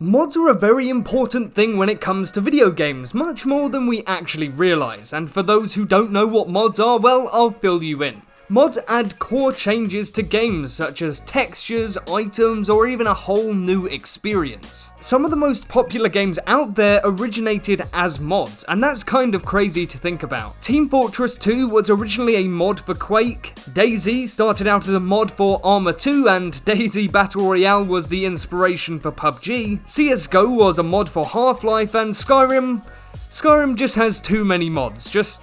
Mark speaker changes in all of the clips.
Speaker 1: Mods are a very important thing when it comes to video games, much more than we actually realise, and for those who don't know what mods are, well, I'll fill you in. Mods add core changes to games such as textures, items, or even a whole new experience. Some of the most popular games out there originated as mods, and that's kind of crazy to think about. Team Fortress 2 was originally a mod for Quake, DayZ started out as a mod for Arma 2, and DayZ Battle Royale was the inspiration for PUBG, CSGO was a mod for Half-Life, and Skyrim just has too many mods, just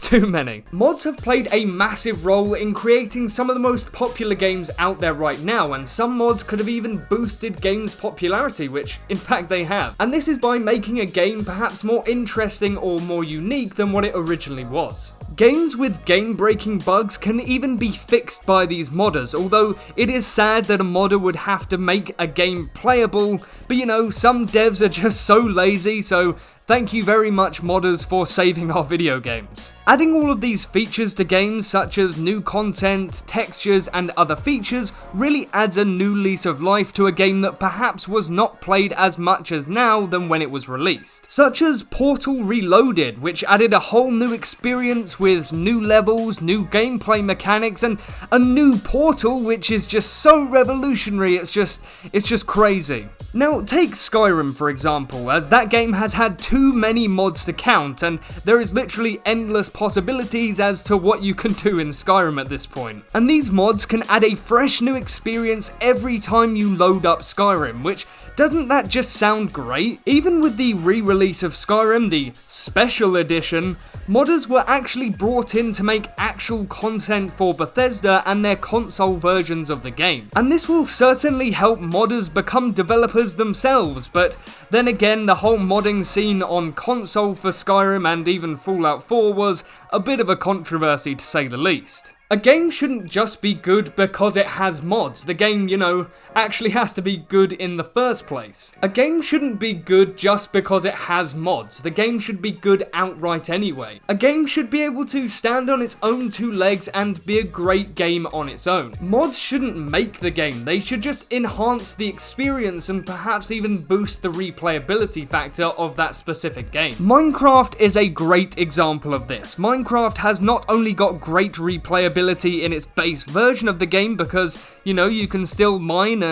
Speaker 1: too many. Mods have played a massive role in creating some of the most popular games out there right now, and some mods could have even boosted games' popularity, which in fact they have. And this is by making a game perhaps more interesting or more unique than what it originally was. Games with game-breaking bugs can even be fixed by these modders, although it is sad that a modder would have to make a game playable, but you know, some devs are just so lazy, so thank you very much modders for saving our video games. Adding all of these features to games such as new content, textures and other features really adds a new lease of life to a game that perhaps was not played as much as now than when it was released. Such as Portal Reloaded, which added a whole new experience with new levels, new gameplay mechanics and a new portal which is just so revolutionary, it's just crazy. Now take Skyrim for example, as that game has had too many mods to count and there is literally endless possibilities as to what you can do in Skyrim at this point. And these mods can add a fresh new experience every time you load up Skyrim, which doesn't that just sound great? Even with the re-release of Skyrim, the special edition, modders were actually brought in to make actual content for Bethesda and their console versions of the game. And this will certainly help modders become developers themselves, but then again, the whole modding scene on console for Skyrim and even Fallout 4 was a bit of a controversy to say the least. A game shouldn't just be good because it has mods. The game, you know, actually has to be good in the first place. A game shouldn't be good just because it has mods. The game should be good outright anyway. A game should be able to stand on its own two legs and be a great game on its own. Mods shouldn't make the game. They should just enhance the experience and perhaps even boost the replayability factor of that specific game. Minecraft is a great example of this. Minecraft has not only got great replayability in its base version of the game because, you know, you can still mine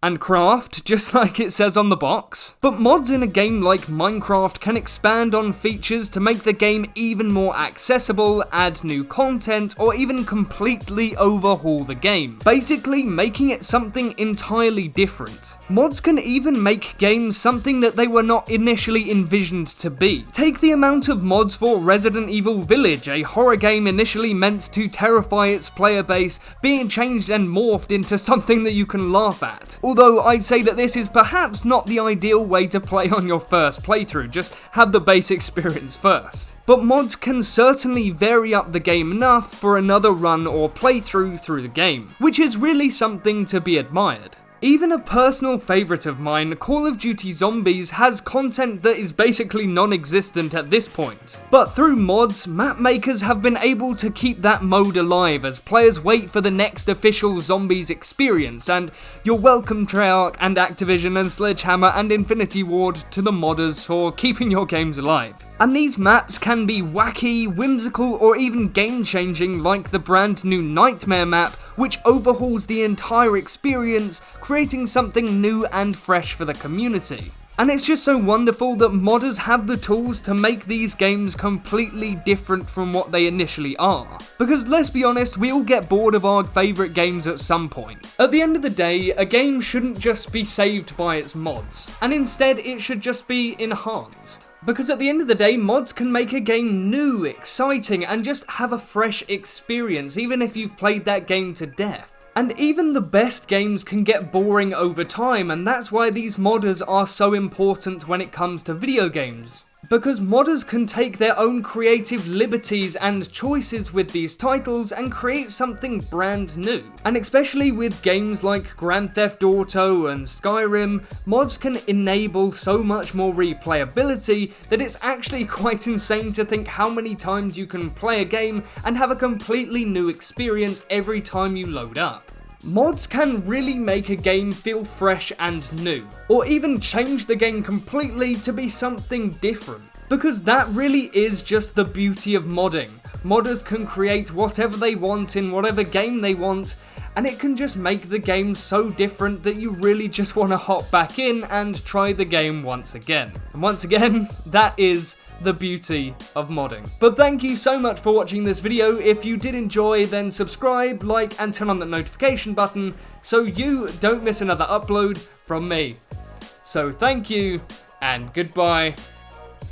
Speaker 1: and craft, just like it says on the box. But mods in a game like Minecraft can expand on features to make the game even more accessible, add new content, or even completely overhaul the game, basically making it something entirely different. Mods can even make games something that they were not initially envisioned to be. Take the amount of mods for Resident Evil Village, a horror game initially meant to terrify its player base, being changed and morphed into something that you can laugh at. Although I'd say that this is perhaps not the ideal way to play on your first playthrough, just have the base experience first. But mods can certainly vary up the game enough for another run or playthrough through the game, which is really something to be admired. Even a personal favourite of mine, Call of Duty Zombies, has content that is basically non-existent at this point. But through mods, map makers have been able to keep that mode alive as players wait for the next official Zombies experience, and you're welcome Treyarch and Activision and Sledgehammer and Infinity Ward to the modders for keeping your games alive. And these maps can be wacky, whimsical, or even game-changing like the brand new Nightmare map, which overhauls the entire experience, creating something new and fresh for the community. And it's just so wonderful that modders have the tools to make these games completely different from what they initially are. Because let's be honest, we all get bored of our favourite games at some point. At the end of the day, a game shouldn't just be saved by its mods, and instead it should just be enhanced. Because at the end of the day, mods can make a game new, exciting, and just have a fresh experience, even if you've played that game to death. And even the best games can get boring over time, and that's why these modders are so important when it comes to video games. Because modders can take their own creative liberties and choices with these titles and create something brand new. And especially with games like Grand Theft Auto and Skyrim, mods can enable so much more replayability that it's actually quite insane to think how many times you can play a game and have a completely new experience every time you load up. Mods can really make a game feel fresh and new, or even change the game completely to be something different. Because that really is just the beauty of modding. Modders can create whatever they want in whatever game they want, and it can just make the game so different that you really just want to hop back in and try the game once again. And once again, that is the beauty of modding. But thank you so much for watching this video. If you did enjoy, then subscribe, like, and turn on that notification button so you don't miss another upload from me. So thank you, and goodbye